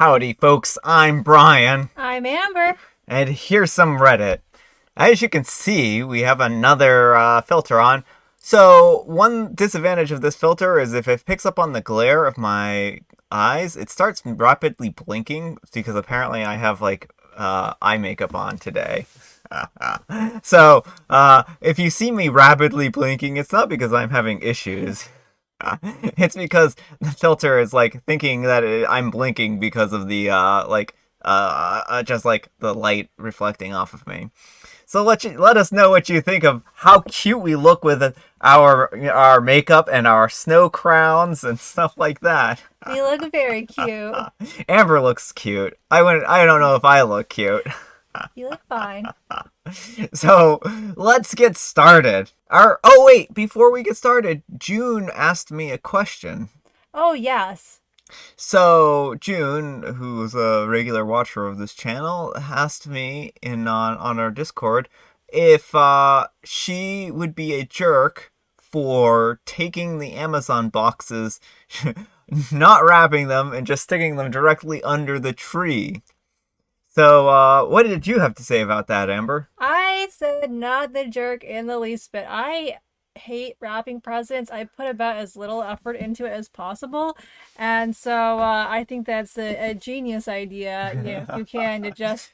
Howdy, folks. I'm Brian, I'm Amber. and here's some Reddit. As you can see, we have another filter on. So, one disadvantage of this filter is if it picks up on the glare of my eyes, it starts rapidly blinking because apparently I have eye makeup on today. So, if you see me rapidly blinking, it's not because I'm having issues. It's because the filter is like thinking that I'm blinking because of the just like the light reflecting off of me. So let us know what you think of how cute we look with our makeup and our snow crowns and stuff like that. You look very cute. Amber looks cute. I don't know if I look cute. You look fine. So let's get started. Oh wait, before we get started, June asked me a question. Oh, yes. So June, who's a regular watcher of this channel, asked me on our Discord if she would be a jerk for taking the Amazon boxes, not wrapping them, and just sticking them directly under the tree. So, what did you have to say about that, Amber? I said not the jerk in the least bit. I hate wrapping presents. I put about as little effort into it as possible. And so I think that's a genius idea. If you can, to just,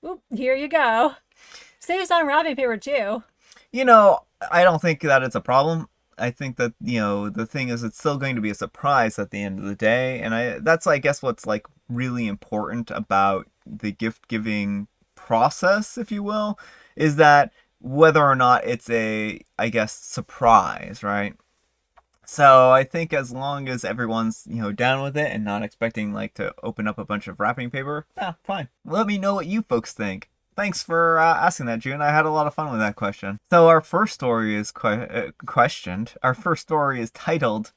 oop, here you go. Saves on wrapping paper, too. You know, I don't think that it's a problem. I think that, the thing is it's still going to be a surprise at the end of the day. And I guess what's like really important about the gift giving process, if you will, is that whether or not it's I guess, surprise, right? So I think as long as everyone's, down with it and not expecting like to open up a bunch of wrapping paper, fine. Let me know what you folks think. Thanks for asking that, June. I had a lot of fun with that question. So our first story is questioned. Our first story is titled,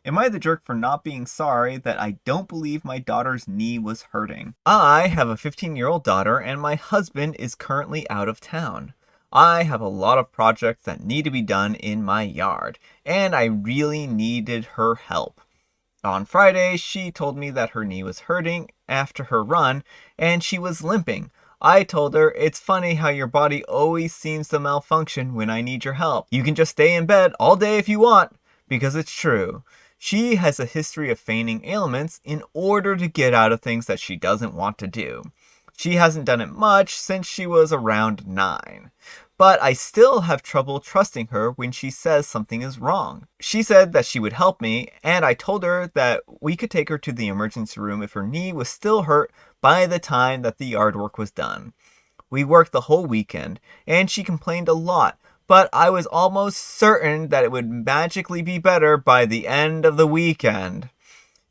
"Am I the jerk for not being sorry that I don't believe my daughter's knee was hurting? I have a 15-year-old daughter and my husband is currently out of town. I have a lot of projects that need to be done in my yard, and I really needed her help. On Friday, she told me that her knee was hurting after her run and she was limping. I told her, it's funny how your body always seems to malfunction when I need your help. You can just stay in bed all day if you want, because it's true. She has a history of feigning ailments in order to get out of things that she doesn't want to do. She hasn't done it much since she was around 9. But I still have trouble trusting her when she says something is wrong. She said that she would help me, and I told her that we could take her to the emergency room if her knee was still hurt by the time that the yard work was done. We worked the whole weekend, and she complained a lot, but I was almost certain that it would magically be better by the end of the weekend.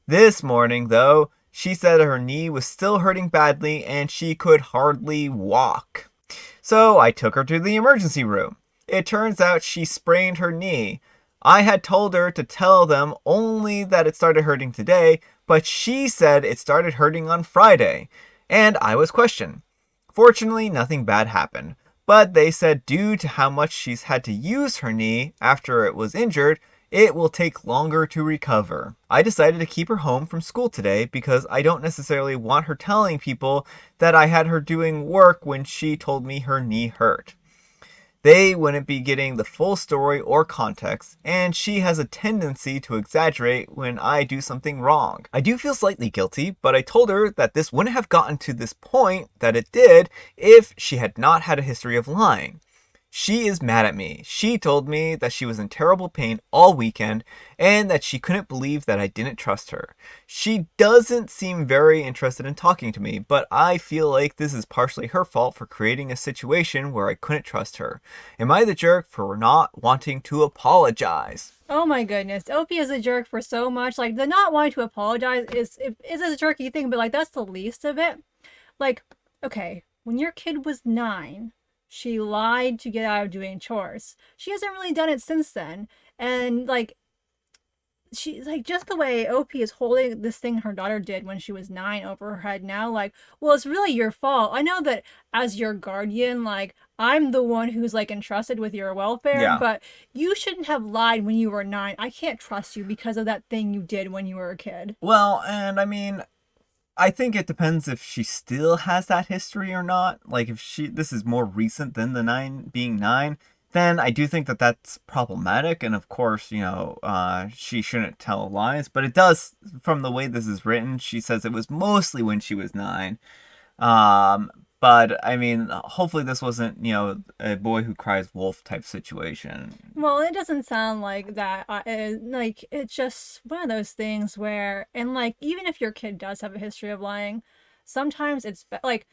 This morning, though, she said her knee was still hurting badly and she could hardly walk. So I took her to the emergency room. It turns out she sprained her knee. I had told her to tell them only that it started hurting today, but she said it started hurting on Friday, and I was questioned. Fortunately, nothing bad happened, but they said due to how much she's had to use her knee after it was injured, it will take longer to recover. I decided to keep her home from school today because I don't necessarily want her telling people that I had her doing work when she told me her knee hurt. They wouldn't be getting the full story or context, and she has a tendency to exaggerate when I do something wrong. I do feel slightly guilty, but I told her that this wouldn't have gotten to this point that it did if she had not had a history of lying. She is mad at me. She told me that she was in terrible pain all weekend and that she couldn't believe that I didn't trust her. She doesn't seem very interested in talking to me, but I feel like this is partially her fault for creating a situation where I couldn't trust her. Am I the jerk for not wanting to apologize?" Oh my goodness. Opie is a jerk for so much. Like, the not wanting to apologize is a jerky thing, but like, that's the least of it. Like, okay, when your kid was 9, she lied to get out of doing chores. She hasn't really done it since then. And like, she, like, just the way Opie is holding this thing her daughter did when she was 9 over her head now, like, well, it's really your fault. I know that as your guardian, like, I'm the one who's like entrusted with your welfare, Yeah. but you shouldn't have lied when you were 9. I can't trust you because of that thing you did when you were a kid. Well, and I mean, I think it depends if she still has that history or not. Like if this is more recent than the 9 being 9, then I do think that that's problematic. And of course, she shouldn't tell lies. But it does, from the way this is written, she says it was mostly when she was 9. Um, but I mean, hopefully this wasn't, a boy who cries wolf type situation. Well, it doesn't sound like that. Like, it's just one of those things where, and like, even if your kid does have a history of lying, sometimes like,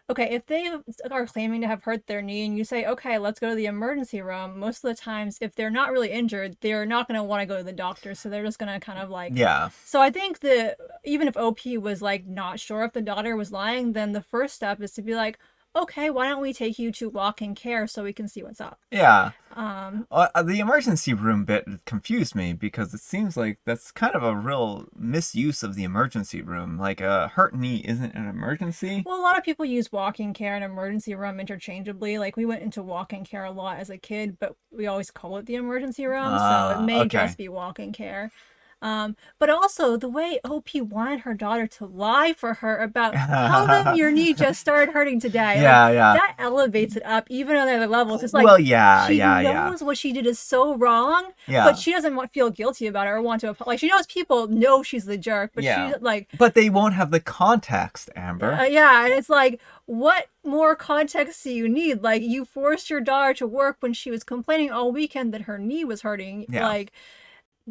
okay, if they are claiming to have hurt their knee and you say, okay, let's go to the emergency room, most of the times, if they're not really injured, they're not going to want to go to the doctor. So they're just going to kind of like, Yeah. so I think that even if OP was like not sure if the daughter was lying, then the first step is to be like, okay, why don't we take you to walk-in care so we can see what's up? Yeah. Um, The emergency room bit confused me because it seems like that's kind of a real misuse of the emergency room. Like a hurt knee isn't an emergency. Well, a lot of people use walk-in care and emergency room interchangeably. Like we went into walk-in care a lot as a kid, but we always call it the emergency room, so it may Okay. just be walk-in care. But also the way OP wanted her daughter to lie for her about how come your knee just started hurting today. Like Yeah, yeah. that elevates it up even on another level. Because like Well, yeah, she yeah, yeah. knows what she did is so wrong, but Yeah. she doesn't feel guilty about it or want to like she knows people know she's the jerk, but Yeah. she like But they won't have the context, Amber. yeah, and it's like, what more context do you need? Like, you forced your daughter to work when she was complaining all weekend that her knee was hurting. Yeah. Like,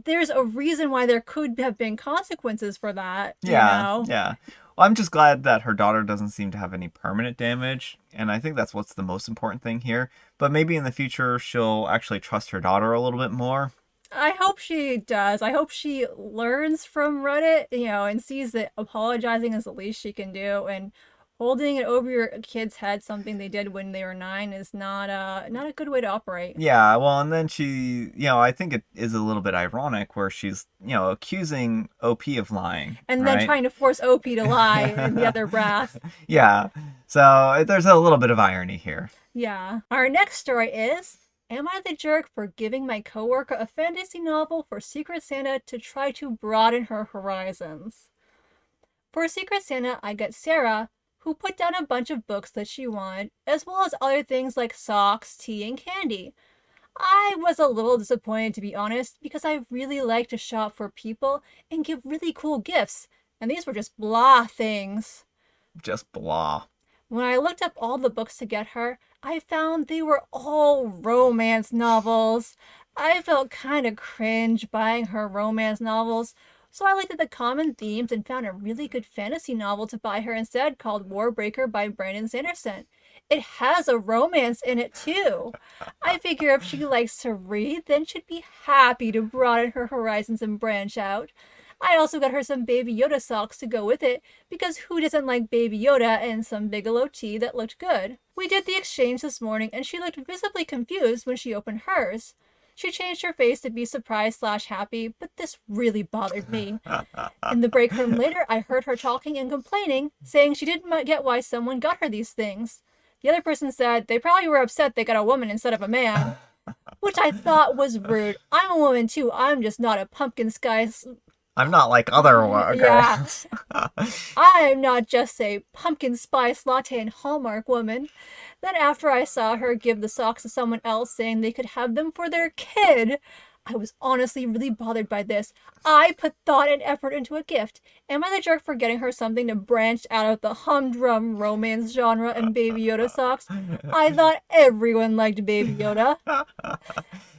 there's a reason why there could have been consequences for that, you Yeah, know? yeah. Well, I'm just glad that her daughter doesn't seem to have any permanent damage, and I think that's what's the most important thing here. But maybe in the future she'll actually trust her daughter a little bit more. I hope she does. I hope she learns from Reddit, and sees that apologizing is the least she can do, and holding it over your kid's head, something they did when they were 9, is not a good way to operate. Yeah, well, and then I think it is a little bit ironic where she's, accusing OP of lying, And then right? trying to force OP to lie in the other breath. Yeah. So there's a little bit of irony here. Yeah. Our next story is, am I the jerk for giving my coworker a fantasy novel for Secret Santa to try to broaden her horizons? For Secret Santa, I got Sarah, who put down a bunch of books that she wanted, as well as other things like socks, tea, and candy. I was a little disappointed, to be honest, because I really like to shop for people and give really cool gifts, and these were just blah things. Just blah. When I looked up all the books to get her, I found they were all romance novels. I felt kind of cringe buying her romance novels, so I looked at the common themes and found a really good fantasy novel to buy her instead called Warbreaker by Brandon Sanderson. It has a romance in it too. I figure if she likes to read, then she'd be happy to broaden her horizons and branch out. I also got her some Baby Yoda socks to go with it, because who doesn't like Baby Yoda and some Bigelow tea that looked good? We did the exchange this morning and she looked visibly confused when she opened hers. She changed her face to be surprised slash happy, but this really bothered me. In the break room later, I heard her talking and complaining, saying she didn't get why someone got her these things. The other person said they probably were upset they got a woman instead of a man, which I thought was rude. I'm a woman too. I'm just not a pumpkin spice. I'm not like other Yeah, girls. I'm not just a pumpkin spice latte and Hallmark woman. Then, after I saw her give the socks to someone else saying they could have them for their kid, I was honestly really bothered by this. I put thought and effort into a gift. Am I the jerk for getting her something to branch out of the humdrum romance genre and Baby Yoda socks? I thought everyone liked Baby Yoda.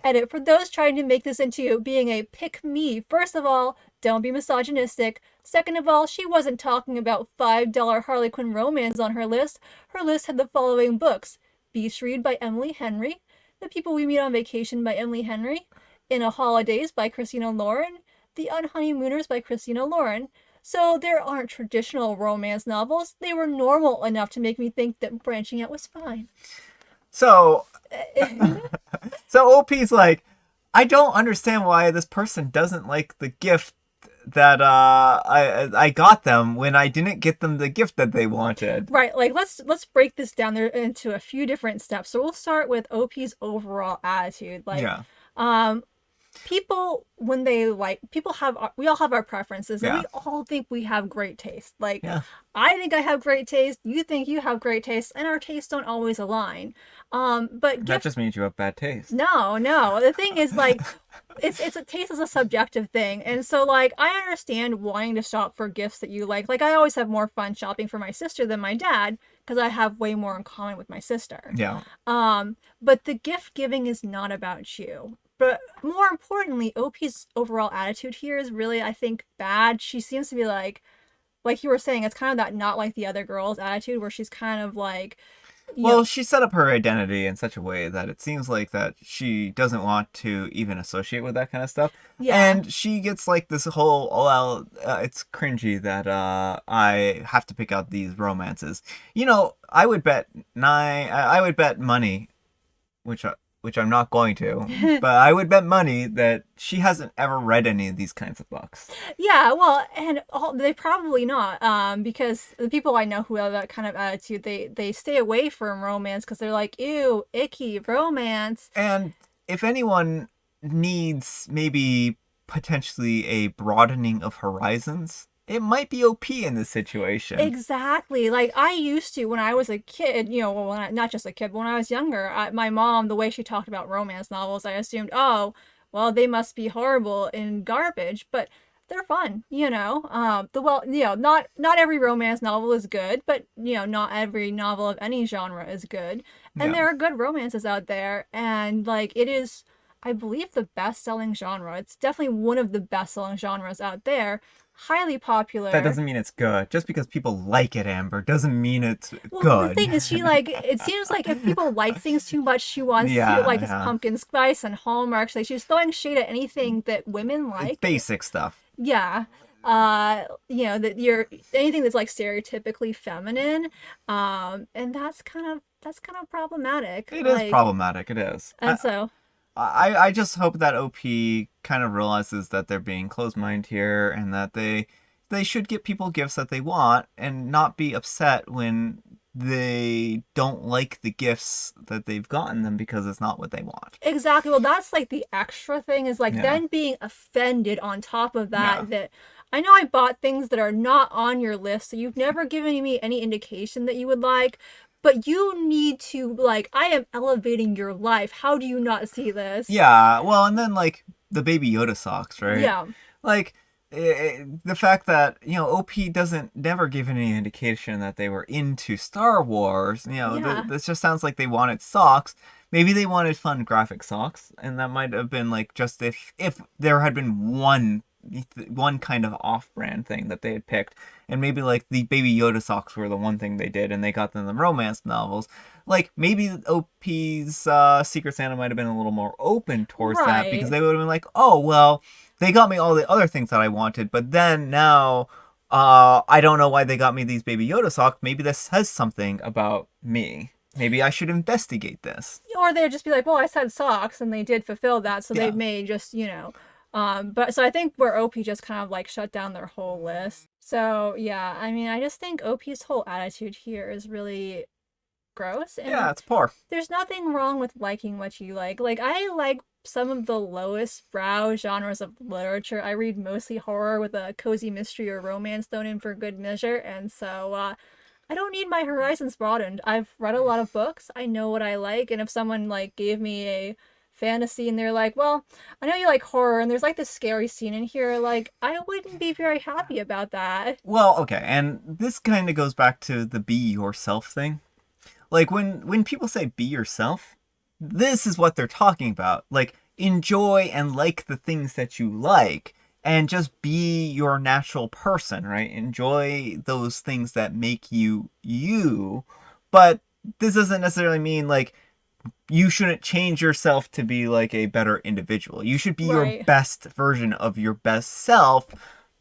Edit, for those trying to make this into being a pick me, first of all, don't be misogynistic. Second of all, she wasn't talking about $5 Harley Quinn romance on her list. Her list had the following books: Beach Read by Emily Henry, The People We Meet on Vacation by Emily Henry, In a Holidays by Christina Lauren, The Unhoneymooners by Christina Lauren. So there aren't traditional romance novels. They were normal enough to make me think that branching out was fine. So, so OP's like, I don't understand why this person doesn't like the gift that I got them when I didn't get them the gift that they wanted. Right, like let's break this down there into a few different steps. So we'll start with OP's overall attitude. Like, Yeah. um, people when they like people have we all have our preferences and Yeah. we all think we have great taste. Like Yeah. I think I have great taste, you think you have great taste, and our tastes don't always align. But That gift just means you have bad taste. no. The thing is like it's a taste is a subjective thing. And so like I understand wanting to shop for gifts that you like. Like I always have more fun shopping for my sister than my dad because I have way more in common with my sister. Yeah. But the gift giving is not about you. But more importantly, OP's overall attitude here is really, I think, bad. She seems to be like you were saying, it's kind of that not like the other girls attitude where she's kind of like, you know, Well, she set up her identity in such a way that it seems like that she doesn't want to even associate with that kind of stuff. yeah, And she gets like this whole, oh, well, it's cringy that I have to pick out these romances. I would bet I would bet money, which which I'm not going to, but I would bet money that she hasn't ever read any of these kinds of books. yeah. Well, and they probably not, because the people I know who have that kind of attitude, they stay away from romance because they're like, ew, icky romance. And if anyone needs maybe potentially a broadening of horizons, it might be OP in this situation. Exactly. Like I used to when I was a kid, well, not just a kid, but when I was younger, my mom, the way she talked about romance novels, I assumed, oh, well, they must be horrible and garbage, but they're fun, not every romance novel is good, but not every novel of any genre is good, and Yeah. there are good romances out there, and like it is, I believe, the best-selling genre. It's definitely one of the best-selling genres out there, highly That popular. doesn't mean it's good. Just because people like it, Amber, doesn't mean it's Well, the good. thing is, she like it seems like if people like things too much, she wants to Yeah, like it's yeah. pumpkin spice and hallmarks. Like she's throwing shade at anything that women It's like. basic stuff. Yeah, that you're anything that's like stereotypically feminine, and that's kind of problematic. It is Like, problematic. It is. and so I just hope that OP kind of realizes that they're being closed-minded here and that they should get people gifts that they want and not be upset when they don't like the gifts that they've gotten them because it's not what they want. exactly. Well, that's like the extra thing is like Yeah. then being offended on top of Yeah. that I know I bought things that are not on your list, so you've never given me any indication that you would like, but you need to like I am elevating your life. How do you not see this? Yeah, well, and then like the Baby Yoda socks, right? Yeah. Like the fact that OP doesn't never give any indication that they were into Star Wars. Yeah. This just sounds like they wanted socks. Maybe they wanted fun graphic socks, and that might have been like just if there had been one kind of off-brand thing that they had picked, and maybe like the Baby Yoda socks were the one thing they did, and they got them the romance novels. Like maybe OP's Secret Santa might have been a little more open towards that because Right. they would have been like, oh well, they got me all the other things that I wanted, but then now I don't know why they got me these Baby Yoda socks. Maybe this says something about me. Maybe I should investigate this. Or they'd just be like, well, I said socks, and they did fulfill that, so they Yeah. may just, but so I think where OP just kind of like shut down their whole list. So yeah, I mean, I just think OP's whole attitude here is really gross, Yeah, and it's poor. there's nothing wrong with liking what you like. Like I like some of the lowest brow genres of literature. I read mostly horror with a cozy mystery or romance thrown in for good measure, and so I don't need my horizons broadened. I've read a lot of books. I know what I like, and if someone like gave me a fantasy and they're like, "Well, I know you like horror and there's like this scary scene in here," like I wouldn't be very happy about that. Well, okay, and this kind of goes back to the be yourself thing. Like when people say be yourself, this is what they're talking about. Like enjoy and like the things that you like and just be your natural person, right? Enjoy those things that make you you. But this doesn't necessarily mean like you shouldn't change yourself to be like a better individual. You should be your Right. best version of your best self,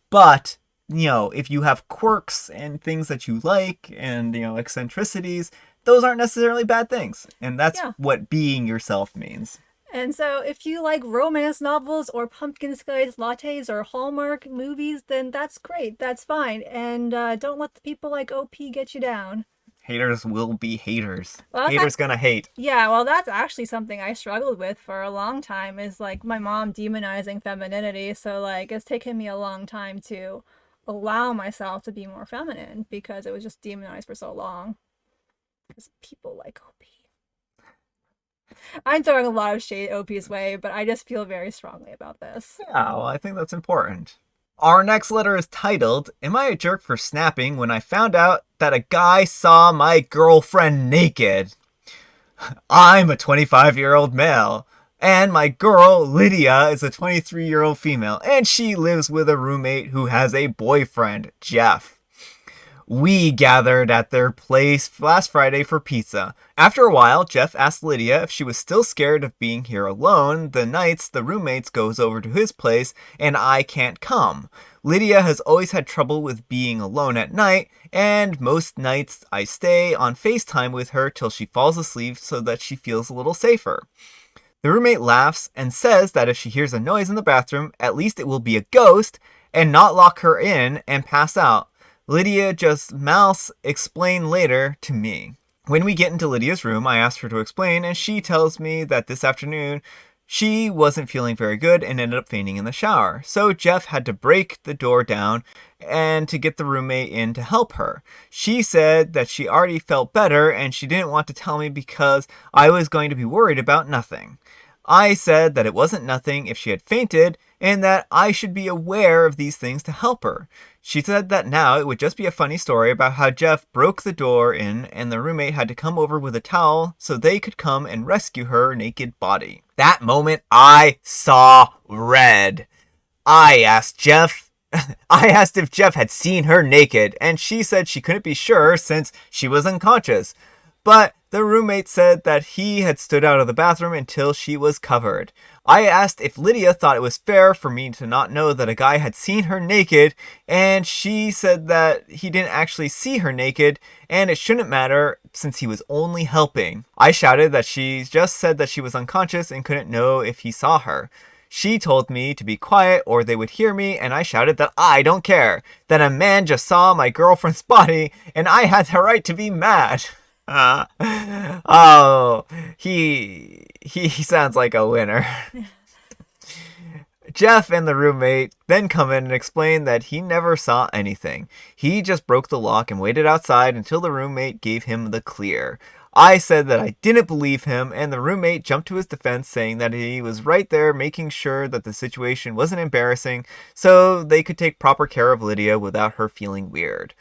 but if you have quirks and things that you like and eccentricities, those aren't necessarily bad things. And that's Yeah. what being yourself means. And so if you like romance novels or pumpkin spice lattes or Hallmark movies, then that's great. That's fine. And don't let the people like OP get you down. Haters will be haters. Well, Haters gonna hate. yeah, well, that's actually something I struggled with for a long time is like my mom demonizing femininity. So, like, it's taken me a long time to allow myself to be more feminine because it was just demonized for so long. Because people like OP. I'm throwing a lot of shade OP's way, but I just feel very strongly about this. Yeah, well, I think that's important. Our next letter is titled, Am I a jerk for snapping when I found out that a guy saw my girlfriend naked? I'm a 25-year-old male, and my girl, Lydia, is a 23-year-old female, and she lives with a roommate who has a boyfriend, Jeff. We gathered at their place last Friday for pizza. After a while, Jeff asked Lydia if she was still scared of being here alone the nights the roommates goes over to his place and I can't come. Lydia has always had trouble with being alone at night, and most nights I stay on FaceTime with her till she falls asleep so that she feels a little safer. The roommate laughs and says that if she hears a noise in the bathroom, at least it will be a ghost and not lock her in and pass out. Lydia just mouths explain later to me. When we get into Lydia's room, I ask her to explain, and she tells me that this afternoon she wasn't feeling very good and ended up fainting in the shower. So Jeff had to break the door down and to get the roommate in to help her. She said that she already felt better and she didn't want to tell me because I was going to be worried about nothing. I said that it wasn't nothing if she had fainted and that I should be aware of these things to help her. She said that now it would just be a funny story about how Jeff broke the door in and the roommate had to come over with a towel so they could come and rescue her naked body. That moment I saw red. I asked if Jeff had seen her naked, and she said she couldn't be sure since she was unconscious. But the roommate said that he had stood out of the bathroom until she was covered. I asked if Lydia thought it was fair for me to not know that a guy had seen her naked, and she said that he didn't actually see her naked, and it shouldn't matter since he was only helping. I shouted that she just said that she was unconscious and couldn't know if he saw her. She told me to be quiet or they would hear me, and I shouted that I don't care, that a man just saw my girlfriend's body, and I had the right to be mad. Oh, he sounds like a winner. Jeff and the roommate then come in and explain that he never saw anything. He just broke the lock and waited outside until the roommate gave him the clear. I said that I didn't believe him, and the roommate jumped to his defense, saying that he was right there making sure that the situation wasn't embarrassing so they could take proper care of Lydia without her feeling weird.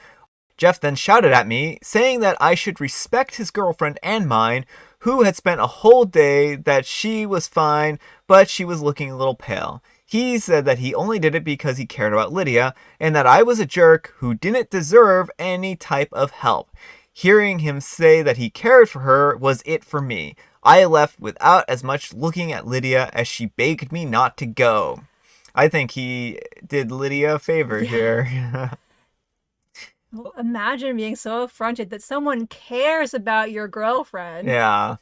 Jeff then shouted at me, saying that I should respect his girlfriend and mine, who had spent a whole day, that she was fine, but she was looking a little pale. He said that he only did it because he cared about Lydia, and that I was a jerk who didn't deserve any type of help. Hearing him say that he cared for her was it for me. I left without as much looking at Lydia as she begged me not to go. I think he did Lydia a favor here. Well, imagine being so affronted that someone cares about your girlfriend. Yeah.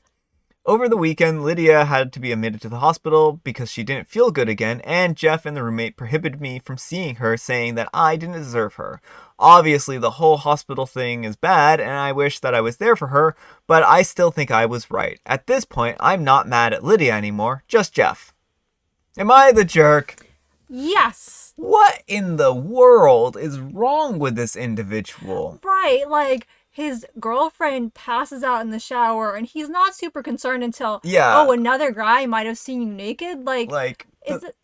Over the weekend, Lydia had to be admitted to the hospital because she didn't feel good again, and Jeff and the roommate prohibited me from seeing her, saying that I didn't deserve her. Obviously, the whole hospital thing is bad, and I wish that I was there for her, but I still think I was right. At this point, I'm not mad at Lydia anymore, just Jeff. Am I the jerk? Yes. What in the world is wrong with this individual? Right, like his girlfriend passes out in the shower and he's not super concerned until, Yeah. oh, another guy might have seen you naked. Is it?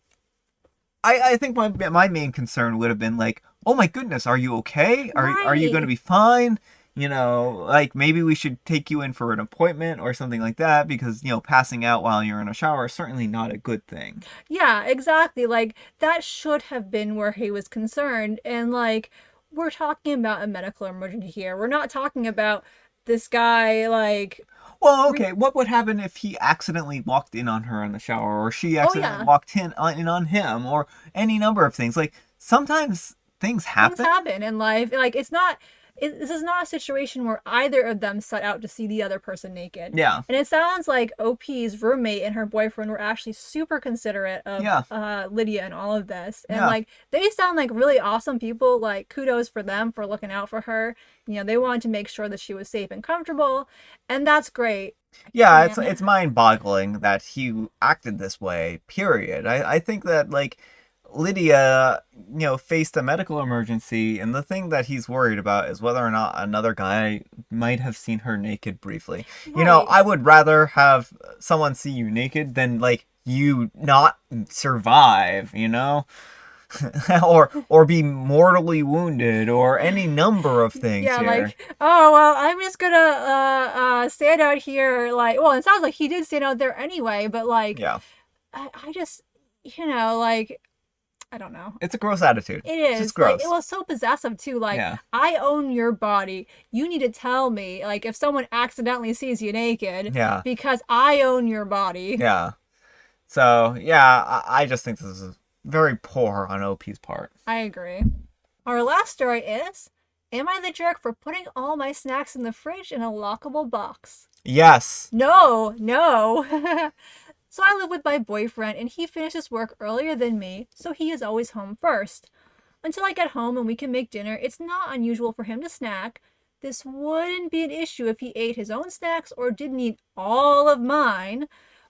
I think my main concern would have been like, oh my goodness, are you okay? Are you Right. going to be fine? You know, like maybe we should take you in for an appointment or something like that because, passing out while you're in a shower is certainly not a good thing. Yeah, exactly. Like that should have been where he was concerned. And like we're talking about a medical emergency here. We're not talking about this guy like Well, okay, what would happen if he accidentally walked in on her in the shower or she oh accidentally yeah, walked in on him or any number of things? Like sometimes things things happen. happen in life. Like it's not this is not a situation where either of them set out to see the other person naked. Yeah. And it sounds like OP's roommate and her boyfriend were actually super considerate of Yeah. Lydia and all of this. And Yeah. like they sound like really awesome people. Like kudos for them for looking out for her. You know, they wanted to make sure that she was safe and comfortable, and that's great. I Yeah, can't. it's mind-boggling that he acted this way. Period. I think that like Lydia, faced a medical emergency, and the thing that he's worried about is whether or not another guy might have seen her naked briefly. Right. I would rather have someone see you naked than like you not survive. or be mortally wounded or any number of things Yeah, here. like, oh well, I'm just gonna stand out here. Like, well, it sounds like he did stand out there anyway, but like, Yeah. I just, like, I don't know. It's a gross attitude. It It's just is like it gross. was so possessive too. Like, Yeah. I own your body. You need to tell me, like, if someone accidentally sees you naked, Yeah. because I own your body. Yeah. So, yeah, I just think this is very poor on OP's part. I agree. Our last story is: am I the jerk for putting all my snacks in the fridge in a lockable box? Yes. No, no. So I live with my boyfriend and he finishes work earlier than me, so he is always home first. Until I get home and we can make dinner, it's not unusual for him to snack. This wouldn't be an issue if he ate his own snacks or didn't eat all of mine,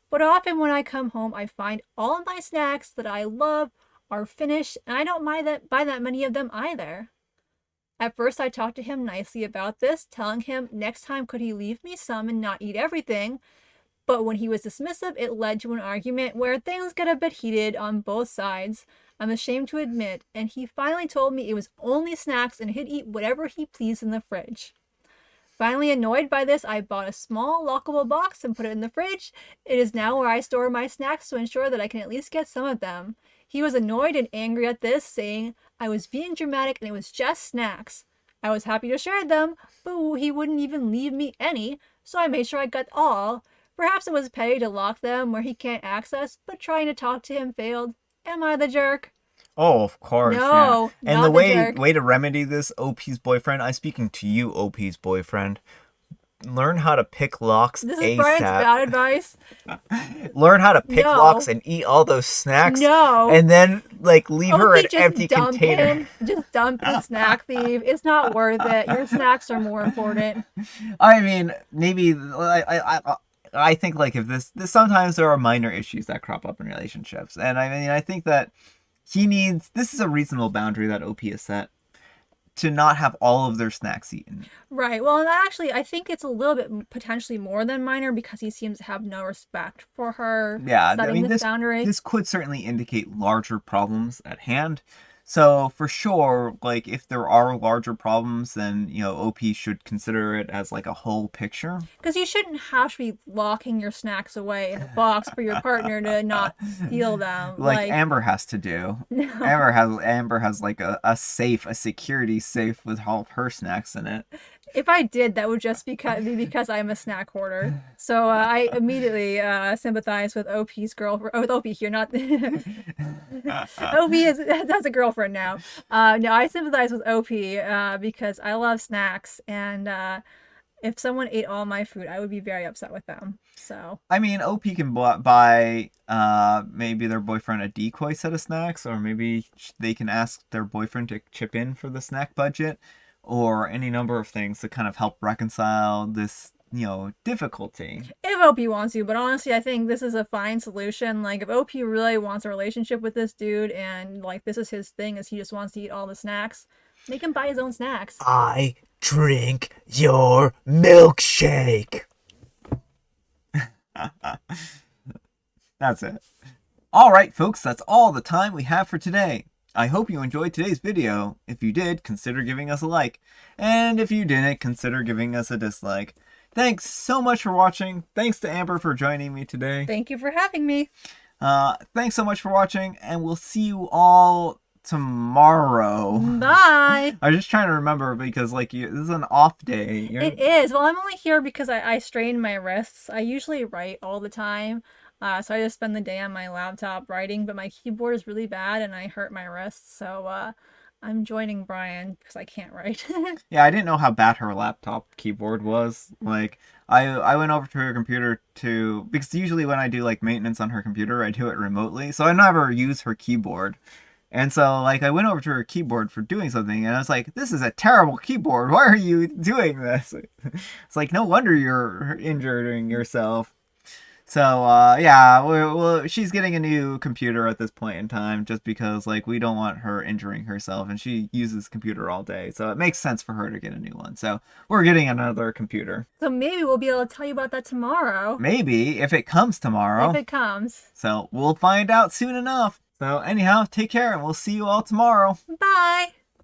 but often when I come home, I find all of my snacks that I love are finished and I don't buy that many of them either. At first, I talked to him nicely about this, telling him next time could he leave me some and not eat everything, but when he was dismissive, it led to an argument where things get a bit heated on both sides. I'm ashamed to admit, and he finally told me it was only snacks and he'd eat whatever he pleased in the fridge. Finally annoyed by this, I bought a small lockable box and put it in the fridge. It is now where I store my snacks to ensure that I can at least get some of them. He was annoyed and angry at this, saying I was being dramatic and it was just snacks. I was happy to share them, but he wouldn't even leave me any, so I made sure I got all. Perhaps it was petty to lock them where he can't access, but trying to talk to him failed. Am I the jerk? Oh, of course, yeah. No, And the not the way jerk. way to remedy this, OP's boyfriend, I'm speaking to you, OP's boyfriend. Learn how to pick locks This is Brian's ASAP. bad advice. Learn how to pick locks No. and eat all those snacks, No. and then like leave her OP, an just empty dump container. him. Just dump the snack thief. It's not worth it. Your snacks are more important. I mean, maybe I think like if this sometimes there are minor issues that crop up in relationships, and I mean I think that this is a reasonable boundary that OP has set to not have all of their snacks eaten. Right. Well, and actually, I think it's a little bit potentially more than minor because he seems to have no respect for her Yeah, I setting mean this boundary. this could certainly indicate larger problems at hand. So for sure, like if there are larger problems, then OP should consider it as like a whole picture. Because you shouldn't have to be locking your snacks away in a box for your partner to not steal them. Like Like, Amber has to do. no. Amber has like a safe, a security safe with all of her snacks in it. If I did, that would just be because I'm a snack hoarder. So I immediately sympathize with OP's girlfriend. Oh, with OP here, not OP has a girlfriend now. No, I sympathize with OP because I love snacks, and if someone ate all my food, I would be very upset with them. So I mean, OP can buy maybe their boyfriend a decoy set of snacks, or maybe they can ask their boyfriend to chip in for the snack budget, or any number of things to kind of help reconcile this difficulty. if OP wants to, but honestly, I think this is a fine solution. Like, if OP really wants a relationship with this dude, and like this is his thing, is he just wants to eat all the snacks, make him buy his own snacks. I drink your milkshake. That's it. All right, folks, that's all the time we have for today. I hope you enjoyed today's video. If you did, consider giving us a like. And if you didn't, consider giving us a dislike. Thanks so much for watching. Thanks to Amber for joining me today. Thank you for having me. Thanks so much for watching, and we'll see you all tomorrow. Bye. I was just trying to remember because this is an off day. It is. Well, I'm only here because I strained my wrists. I usually write all the time. So I just spend the day on my laptop writing, but my keyboard is really bad and I hurt my wrists. So I'm joining Brian because I can't write. Yeah, I didn't know how bad her laptop keyboard was. Like, I went over to her computer to because usually when I do like maintenance on her computer, I do it remotely, so I never use her keyboard. And so like I went over to her keyboard for doing something, and I was like, "This is a terrible keyboard. Why are you doing this?" It's like no wonder you're injuring yourself. So yeah, well, she's getting a new computer at this point in time, just because like we don't want her injuring herself, and she uses computer all day, so it makes sense for her to get a new one. So we're getting another computer, So maybe we'll be able to tell you about that tomorrow. maybe if it comes If tomorrow. it comes. So we'll find out soon enough. So anyhow, take care, and we'll see you all tomorrow. Bye!